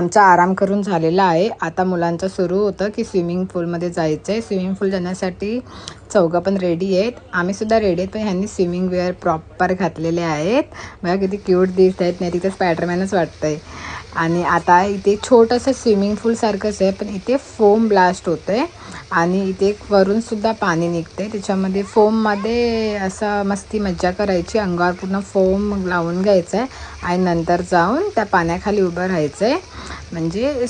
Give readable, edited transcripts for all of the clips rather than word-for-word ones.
आमचा आराम करून झालेला आहे. आता मुलांचं सुरू होतं की स्विमिंग पूलमध्ये जायचं आहे. स्विमिंग पूल जाण्यासाठी चौघं पण रेडी आहेत. आम्हीसुद्धा रेडी आहेत, पण ह्यांनी स्विमिंग वेअर प्रॉपर घातलेले आहेत. बघा किती क्यूट दिसत आहेत. नाही तिथे स्पायडरमॅनच वाटतं आहे. आणि आता इथे छोटंसं स्विमिंग पूलसारखंच आहे, पण इथे फोम ब्लास्ट होतं आहे आणि इथे वरूनसुद्धा पाणी निघते. त्याच्यामध्ये फोममध्ये असं मस्ती मज्जा करायची. अंगावर पूर्ण फोम लावून घ्यायचं आहे आणि नंतर जाऊन त्या पाण्याखाली उभं राहायचं आहे. म्हणजे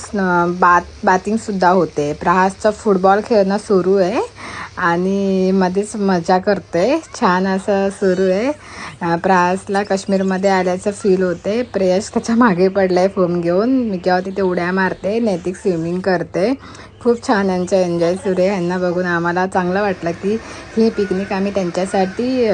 बाथिंगसुद्धा होते. प्रहासचं फुटबॉल खेळणं सुरू आहे आणि मध्येच मजा करते. छान असं सुरू आहे. प्रहासला काश्मीरमध्ये आल्याचं फील होते. प्रेयश त्याच्या मागे पडला आहे फोम घेऊन. मी केव्हा तिथे उड्या मारते, नैतिक स्विमिंग करते. खूप छान यांचं एन्जॉय सुरू आहे. ह्यांना बघून आम्हाला चांगलं वाटलं की ही पिकनिक आम्ही त्यांच्यासाठी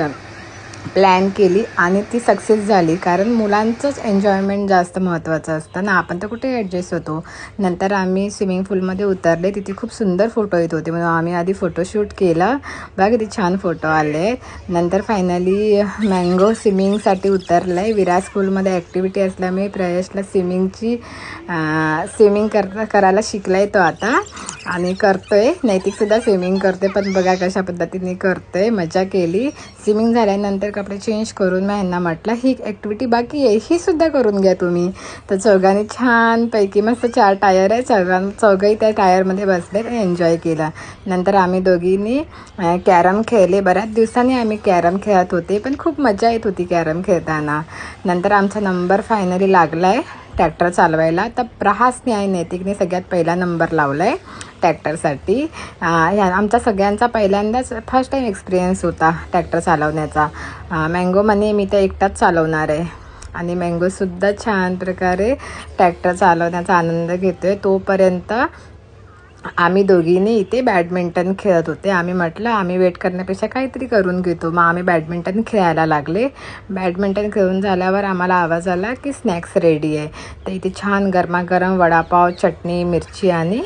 प्लॅन केली आणि ती सक्सेस झाली. कारण मुलांचंच एन्जॉयमेंट जास्त महत्त्वाचं असतं ना. आपण तर कुठे ॲडजस्ट होतो. नंतर आम्ही स्विमिंग पूलमध्ये उतरले. तिथे खूप सुंदर फोटो येत होते, म्हणून आम्ही आधी फोटोशूट केलं. बघा किती छान फोटो आले. नंतर फायनली मँगो स्विमिंगसाठी उतरलं आहे. विराज स्कूलमध्ये ॲक्टिव्हिटी असल्यामुळे प्रयशला स्विमिंग करायला शिकला आहे तो आता आणि करतो आहे. नैतिकसुद्धा स्विमिंग करते, पण बघा कशा पद्धतीने करतो आहे. मजा केली. स्विमिंग झाल्यानंतर कपडे चेंज करून मी ह्यांना म्हटलं ही ॲक्टिव्हिटी बाकी आहे, ही सुद्धा करून घ्या तुम्ही. तर चौघांनी छानपैकी मस्त 4 टायर आहे, चौघंही त्या टायरमध्ये बसले आणि एन्जॉय केला. नंतर आम्ही दोघींनी कॅरम खेळले. बऱ्याच दिवसांनी आम्ही कॅरम खेळत होते, पण खूप मजा येत होती कॅरम खेळताना. नंतर आमचा नंबर फायनली लागला आहे ट्रॅक्टर चालवायला. तर प्रहासने आणि नैतिकने सगळ्यात पहिला नंबर लावला आहे ट्रॅक्टरसाठी. आमचा सगळ्यांचा पहिल्यांदाच फर्स्ट टाईम एक्सपिरियन्स होता ट्रॅक्टर चालवण्याचा. मँगो म्हणे मी तर एकटाच चालवणार आहे आणि मँगोसुद्धा छान प्रकारे ट्रॅक्टर चालवण्याचा आनंद घेतो आहे. तोपर्यंत आम्ही दोघींनी इथे बॅडमिंटन खेळत होते. आम्ही म्हटलं आम्ही वेट करण्यापेक्षा काहीतरी करून घेतो. मग आम्ही बॅडमिंटन खेळायला लागले. बॅडमिंटन खेळून झाल्यावर आम्हाला आवाज आला की स्नॅक्स रेडी आहे. तर इथे छान गरमागरम वडापाव, चटणी, मिरची आणि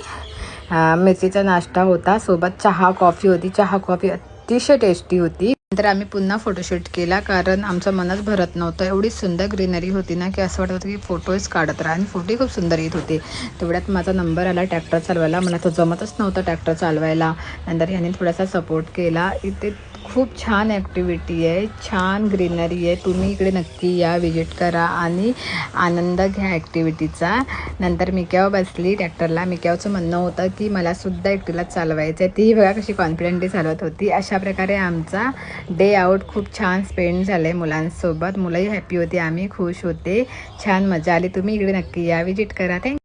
मिरचीचा नाश्ता होता. सोबत चहा कॉफी होती. चहा कॉफी अतिशय टेस्टी होती. नंतर आम्ही पुन्हा फोटोशूट केला, कारण आमचं मनच भरत नव्हतं. एवढी सुंदर ग्रीनरी होती ना की असं वाटत होतं की फोटोज काढत राहा आणि फोटोही खूप सुंदर येत होते. तेवढ्यात माझा नंबर आला ट्रॅक्टर चालवायला. मला तर जमतच नव्हतं ट्रॅक्टर चालवायला. नंतर ह्याने थोडासा सपोर्ट केला. इथे खूप छान ॲक्टिव्हिटी आहे, छान ग्रीनरी आहे. तुम्ही इकडे नक्की या, विजिट करा आणि आनंद घ्या ॲक्टिव्हिटीचा. नंतर मिक्याव बसली ट्रॅक्टरला. मिक्यावचं म्हणणं होतं की मलासुद्धा एकटीलाच चालवायचं आहे. तीही बघा कशी कॉन्फिडेंटली चालवत होती. अशा प्रकारे आमचा डे आऊट खूप छान स्पेंड झालं आहे मुलांसोबत. मुलंही हॅपी होती, आम्ही खुश होते. छान मजा आली. तुम्ही इकडे नक्की या, विजिट करा. थँक्यू.